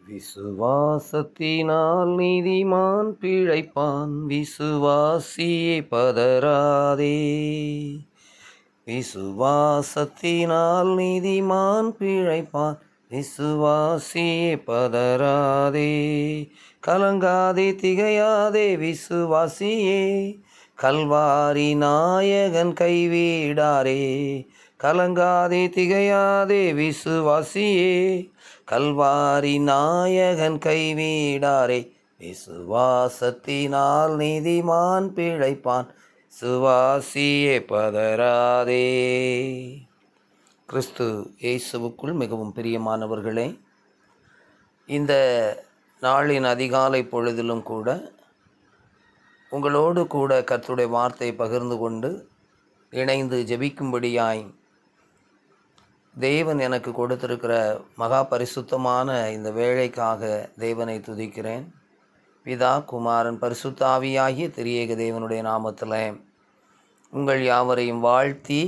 விசுவாசத்தினால் நீதிமான் பிழைப்பான், விசுவாசியே பதறாதே. விசுவாசத்தினால் நீதிமான் பிழைப்பான், விசுவாசியே பதறாதே. கலங்காதே திகையாதே விசுவாசியே, கல்வாரி நாயகன் கைவிடாரே. கலங்காதே திகையாதே விசுவாசியே, கல்வாரி நாயகன் கைவிடாரே. விசுவாசத்தினால் நீதிமான் பிழைப்பான், விசுவாசியே பதறாதே. கிறிஸ்து இயேசுவுக்குள் மிகவும் பிரியமானவர்களே, இந்த நாளின் அதிகாலை பொழுதிலும் கூட உங்களோடு கூட கர்த்தருடைய வார்த்தை பகிர்ந்து கொண்டு இணைந்து ஜெபிக்கும்படியாய் தேவன் எனக்கு கொடுத்திருக்கிற மகா பரிசுத்தமான இந்த வேளைக்காக தேவனை துதிக்கிறேன். பிதா, குமாரன், பரிசுத்த ஆவியாகிய திரியேக தேவனுடைய நாமத்தில் உங்கள் யாவரையும் வாழ்த்தி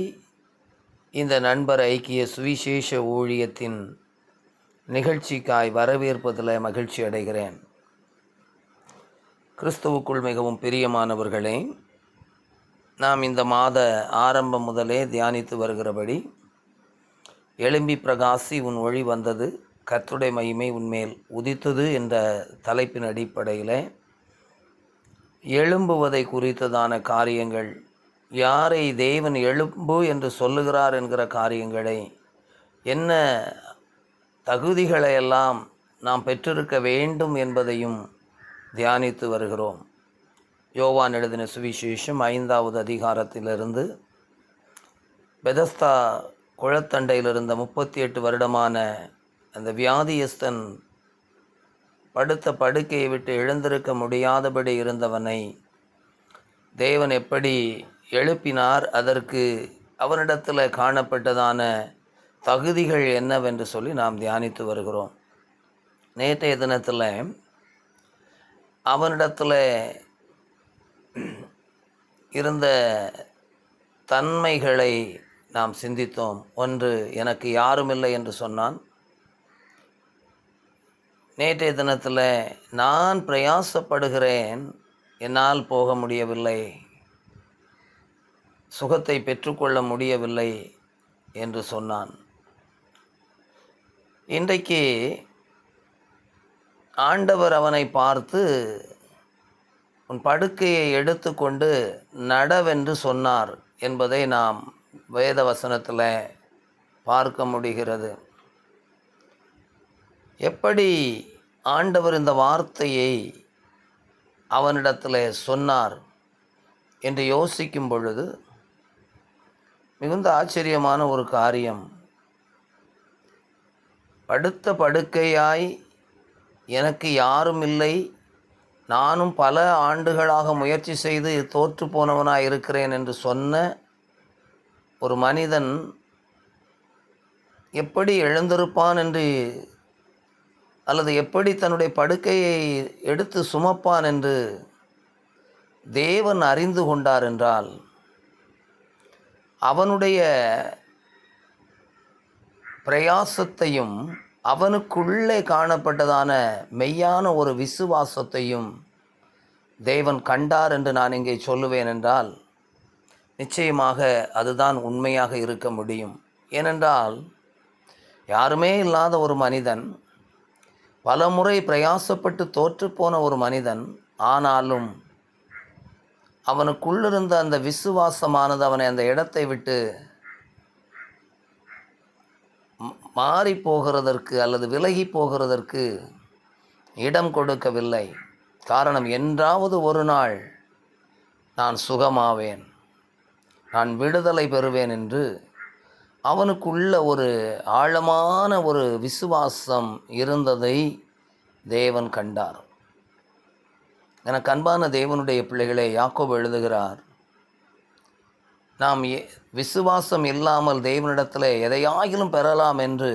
இந்த நண்பர் ஐக்கிய சுவிசேஷ ஊழியத்தின் நிகழ்ச்சிக்காய் வரவேற்பதில் மகிழ்ச்சி அடைகிறேன். கிறிஸ்துவுக்குள் மிகவும் பிரியமானவர்களே, நாம் இந்த மாத ஆரம்பம் முதலே தியானித்து வருகிறபடி எழும்பி பிரகாசி உன் ஒளி வந்தது, கர்த்தருடைய மகிமை உன்மேல் உதித்தது என்ற தலைப்பின் அடிப்படையில் எழும்புவதை குறித்ததான காரியங்கள், யாரை தேவன் எழும்பு என்று சொல்லுகிறார் என்கிற காரியங்களை, என்ன தகுதிகளையெல்லாம் நாம் பெற்றிருக்க வேண்டும் என்பதையும் தியானித்து வருகிறோம். யோவான் எழுதின சுவிசேஷம் 5வது அதிகாரத்திலிருந்து பெதஸ்தா குளத்தண்டையில் இருந்த 38 வருடமான அந்த வியாதியஸ்தன் படுத்த படுக்கையை விட்டு எழுந்திருக்க முடியாதபடி இருந்தவனை தேவன் எப்படி எழுப்பினார், அதற்கு அவனிடத்தில் காணப்பட்டதான தகுதிகள் என்னவென்று சொல்லி நாம் தியானித்து வருகிறோம். நேற்றைய தினத்தில் அவனிடத்தில் இருந்த தன்மைகளை நாம் சிந்தித்தோம். ஒன்று, எனக்கு யாருமில்லை என்று சொன்னான். நேற்றைய தினத்தில் நான் பிரயாசப்படுகிறேன், என்னால் போக முடியவில்லை, சுகத்தை பெற்றுக்கொள்ள முடியவில்லை என்று சொன்னான். இன்றைக்கு ஆண்டவர் அவனை பார்த்து உன் படுக்கையை எடுத்துக்கொண்டு நடவென்று சொன்னார் என்பதை நாம் வேத வசனத்தில் பார்க்க முடிகிறது. எப்படி ஆண்டவர் இந்த வார்த்தையை அவனிடத்தில் சொன்னார் என்று யோசிக்கும் பொழுது மிகுந்த ஆச்சரியமான ஒரு காரியம். படுத்த படுக்கையாய் எனக்கு யாரும் இல்லை, நானும் பல ஆண்டுகளாக முயற்சி செய்து தோற்று போனவனாக இருக்கிறேன் என்று சொன்ன ஒரு மனிதன் எப்படி எழுந்திருப்பான் என்று, அல்லது எப்படி தன்னுடைய படுக்கையை எடுத்து சுமப்பான் என்று தேவன் அறிந்து கொண்டார் என்றால், அவனுடைய பிரயாசத்தையும் அவனுக்குள்ளே காணப்பட்டதான மெய்யான ஒரு விசுவாசத்தையும் தேவன் கண்டார் என்று நான் இங்கே சொல்லுவேன் என்றால், நிச்சயமாக அதுதான் உண்மையாக இருக்க முடியும். ஏனென்றால் யாருமே இல்லாத ஒரு மனிதன், பல முறை பிரயாசப்பட்டு தோற்றுப்போன ஒரு மனிதன், ஆனாலும் அவனுக்குள்ளிருந்த அந்த விசுவாசமானது அவனை அந்த இடத்தை விட்டு மாறி போகிறதற்கு அல்லது விலகி போகிறதற்கு இடம் கொடுக்கவில்லை. காரணம், என்றாவது ஒரு நாள் நான் சுகமாவேன், நான் விடுதலை பெறுவேன் என்று அவனுக்குள்ள ஒரு ஆழமான ஒரு விசுவாசம் இருந்ததை தேவன் கண்டார். எனக்கு அன்பான தேவனுடைய பிள்ளைகளே, யாக்கோபு எழுதுகிறார், நாம் விசுவாசம் இல்லாமல் தேவனிடத்தில் எதையாகிலும் பெறலாம் என்று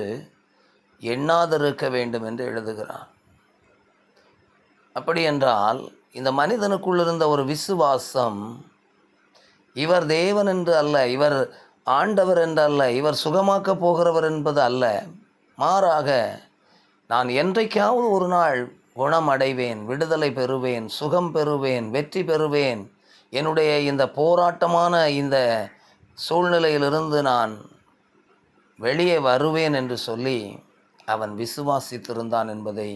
எண்ணாதிருக்க வேண்டும் என்று எழுதுகிறார். அப்படி என்றால் இந்த மனிதனுக்குள் இருந்த ஒரு விசுவாசம், இவர் தேவன் என்று அல்ல, இவர் ஆண்டவர் என்று அல்ல, இவர் சுகமாக்க போகிறவர் என்பது அல்ல, மாறாக நான் என்றைக்காவது ஒரு நாள் குணம் அடைவேன், விடுதலை பெறுவேன், சுகம் பெறுவேன், வெற்றி பெறுவேன், என்னுடைய இந்த போராட்டமான இந்த சூழ்நிலையிலிருந்து நான் வெளியே வருவேன் என்று சொல்லி அவன் விசுவாசித்திருந்தான் என்பதை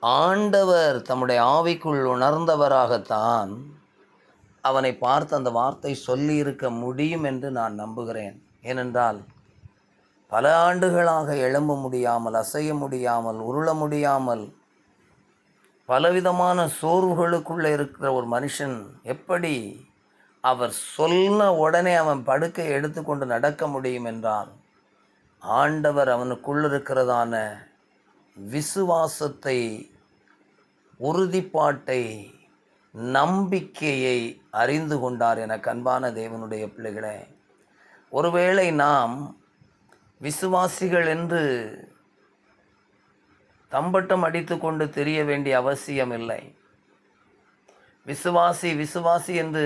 ஆண்டவர் தம்முடைய ஆவிக்குள் உணர்ந்தவராகத்தான் அவனை பார்த்து அந்த வார்த்தை சொல்லியிருக்க முடியும் என்று நான் நம்புகிறேன். ஏனென்றால் பல ஆண்டுகளாக எழும்ப முடியாமல், அசைய முடியாமல், உருள முடியாமல், பலவிதமான சோர்வுகளுக்குள்ளே இருக்கிற ஒரு மனுஷன் எப்படி அவர் சொன்ன உடனே அவன் படுக்கை எடுத்துக்கொண்டு நடக்க முடியும் என்றால், ஆண்டவர் அவனுக்குள் இருக்கிறதான விசுவாசத்தை, உறுதிப்பாட்டை, நம்பிக்கையை அறிந்து கொண்டார். என அன்பான தேவனுடைய பிள்ளைகளே, ஒருவேளை நாம் விசுவாசிகள் என்று தம்பட்டம் அடித்து கொண்டு தெரிய வேண்டிய அவசியம் இல்லை. விசுவாசி விசுவாசி என்று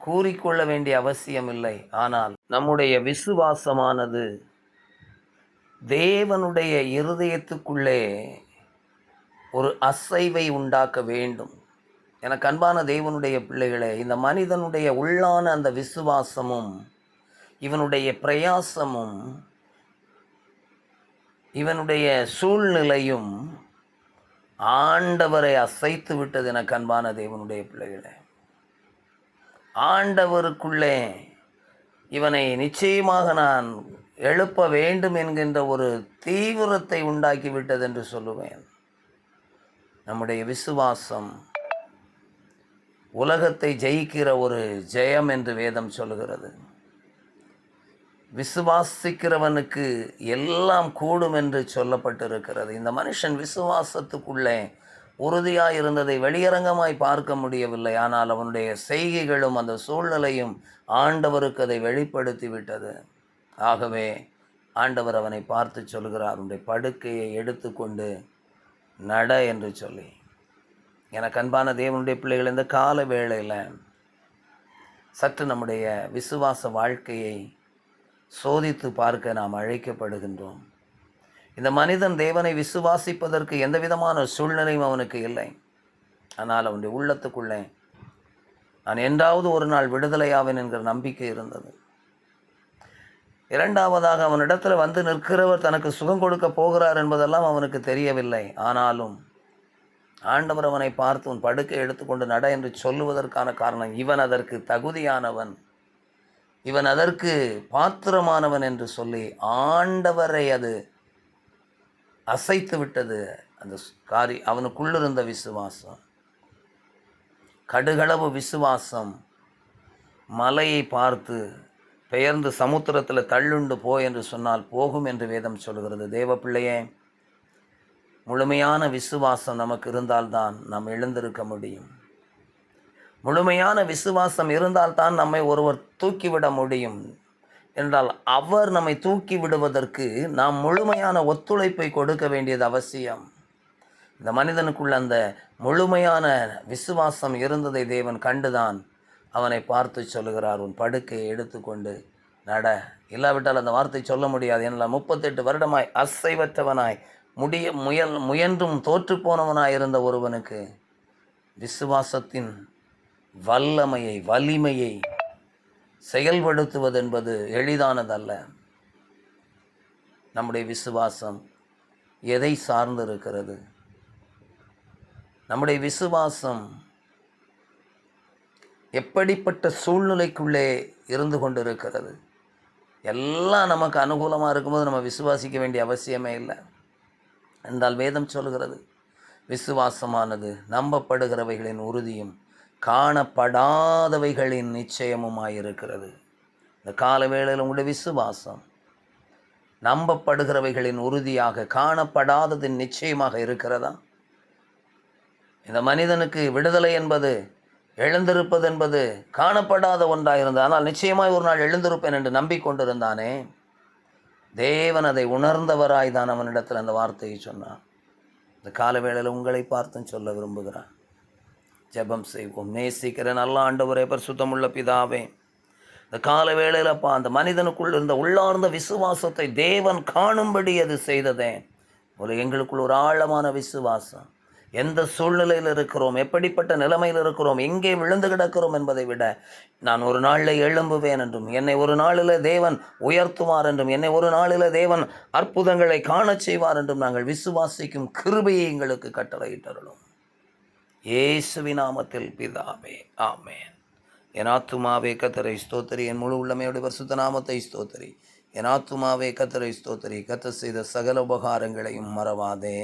கூறிக்கொள்ள வேண்டிய அவசியம் இல்லை. ஆனால் நம்முடைய விசுவாசமானது தேவனுடைய இருதயத்துக்குள்ளே ஒரு அசைவை உண்டாக்க வேண்டும். எனக்கு அன்பான தேவனுடைய பிள்ளைகளே, இந்த மனிதனுடைய உள்ளான அந்த விசுவாசமும் இவனுடைய பிரயாசமும் இவனுடைய சூழ்நிலையும் ஆண்டவரை அசைத்து விட்டது. எனக்கு அன்பான தேவனுடைய பிள்ளைகளே, ஆண்டவருக்குள்ளே இவனை நிச்சயமாக நான் எழுப்ப வேண்டும் என்கின்ற ஒரு தீவிரத்தை உண்டாக்கிவிட்டது என்று சொல்லுவேன். நம்முடைய விசுவாசம் உலகத்தை ஜெயிக்கிற ஒரு ஜெயம் என்று வேதம் சொல்லுகிறது. விசுவாசிக்கிறவனுக்கு எல்லாம் கூடும் என்று சொல்லப்பட்டிருக்கிறது. இந்த மனுஷன் விசுவாசத்துக்குள்ளே உறுதியாக இருந்ததை வெளியரங்கமாய் பார்க்க முடியவில்லை. ஆனால் அவனுடைய செய்கைகளும் அந்த சூழ்நிலையும் ஆண்டவருக்கு அதை வெளிப்படுத்தி விட்டது. ஆகவே ஆண்டவர் அவனை பார்த்து சொல்கிறார், உன்னுடைய படுக்கையை எடுத்துக்கொண்டு நட என்று சொல்லி. எனக்கு அன்பான தேவனுடைய பிள்ளைகள், இந்த கால வேளையில் சற்று நம்முடைய விசுவாச வாழ்க்கையை சோதித்து பார்க்க நாம் அழைக்கப்படுகின்றோம். இந்த மனிதன் தேவனை விசுவாசிப்பதற்கு எந்த விதமான சூழ்நிலையும் அவனுக்கு இல்லை. ஆனால் அவனுடைய உள்ளத்துக்குள்ளே நான் என்றாவது ஒரு நாள் விடுதலையாவேன் என்கிற நம்பிக்கை இருந்தது. இரண்டாவதாக, அவனிடத்தில் வந்து நிற்கிறவர் தனக்கு சுகம் கொடுக்க போகிறார் என்பதெல்லாம் அவனுக்கு தெரியவில்லை. ஆனாலும் ஆண்டவர் அவனை பார்த்து உன் படுக்கை எடுத்துக்கொண்டு நட என்று சொல்லுவதற்கான காரணம், இவன் அதற்கு தகுதியானவன், இவன் அதற்கு பாத்திரமானவன் என்று சொல்லி ஆண்டவரை அது அசைத்து விட்டது. அந்த அவனுக்குள்ளிருந்த விசுவாசம், கடுகளவு விசுவாசம், மலையை பார்த்து பெயர்ந்து சமுத்திரத்தில் தள்ளுண்டு போ என்று சொன்னால் போகும் என்று வேதம் சொல்கிறது. தேவ பிள்ளையே, முழுமையான விசுவாசம் நமக்கு இருந்தால்தான் நாம் எழுந்திருக்க முடியும். முழுமையான விசுவாசம் இருந்தால்தான் நம்மை ஒருவர் தூக்கிவிட முடியும். என்றால் அவர் நம்மை தூக்கி விடுவதற்கு நாம் முழுமையான ஒத்துழைப்பை கொடுக்க வேண்டியது அவசியம். இந்த மனிதனுக்குள்ள அந்த முழுமையான விசுவாசம் இருந்ததை தேவன் கண்டுதான் அவனை பார்த்து சொல்லுகிறார், உன் படுக்கையை எடுத்துக்கொண்டு நட. இல்லாவிட்டால் அந்த வார்த்தை சொல்ல முடியாது. என்னால் 38 வருடமாய் அசைவற்றவனாய் முயன்றும் தோற்று போனவனாய் இருந்த ஒருவனுக்கு விசுவாசத்தின் வலிமையை செயல்படுத்துவது என்பது எளிதானதல்ல. நம்முடைய விசுவாசம் எதை சார்ந்து இருக்கிறது? நம்முடைய விசுவாசம் எப்படிப்பட்ட சூழ்நிலைக்குள்ளே இருந்து கொண்டிருக்கிறது? எல்லாம் நமக்கு அனுகூலமாக இருக்கும்போது நம்ம விசுவாசிக்க வேண்டிய அவசியமே இல்லை என்றால் வேதம் சொல்கிறது, விசுவாசமானது நம்பப்படுகிறவைகளின் உறுதியும் காணப்படாதவைகளின் நிச்சயமுமாயிருக்கிறது. இந்த கால வேளையில் உங்களுடைய விசுவாசம் நம்பப்படுகிறவைகளின் உறுதியாக, காணப்படாததின் நிச்சயமாக இருக்கிறதா? இந்த மனிதனுக்கு விடுதலை என்பது, எழுந்திருப்பது என்பது காணப்படாத ஒன்றாக இருந்தது. ஆனால் நிச்சயமாய் ஒரு நாள் எழுந்திருப்பேன் என்று நம்பிக்கொண்டிருந்தானே, தேவன் அதை உணர்ந்தவராய் தான் அவனிடத்தில் அந்த வார்த்தையை சொன்னார். இந்த காலவேளையில் உங்களை பார்த்தும் சொல்ல விரும்புகிறான். ஜெபம் செய்வோம். நேசிக்கிற நல்ல ஆண்டவரே, பரிசுத்தமுள்ள பிதாவே, இந்த காலவேளையிலப்பா அந்த மனிதனுக்குள் இருந்த உள்ளார்ந்த விசுவாசத்தை தேவன் காணும்படி அது செய்ததே. எங்களுக்குள் ஒரு ஆழமான விசுவாசம். எந்த சூழ்நிலையில் இருக்கிறோம், எப்படிப்பட்ட நிலைமையில் இருக்கிறோம், எங்கே விழுந்து கிடக்கிறோம் என்பதை விட நான் ஒரு நாளில் எழும்புவேன் என்றும், என்னை ஒரு நாளில் தேவன் உயர்த்துவார் என்றும், என்னை ஒரு நாளில் தேவன் அற்புதங்களை காணச் செய்வார் என்றும் நாங்கள் விசுவாசிக்கும் கிருபையை எங்களுக்கு கட்டளையிட்டருளும். இயேசுவின் நாமத்தில் பிதாவே, ஆமென். என் ஆத்துமாவே கர்த்தரை ஸ்தோத்திரி, என் முழு உள்ளமையோடு பரிசுத்த நாமத்தை ஸ்தோத்திரி. என் ஆத்துமாவே கர்த்தரை ஸ்தோத்திரி, கர்த்தர் செய்த சகல உபகாரங்களையும் மறவாதே.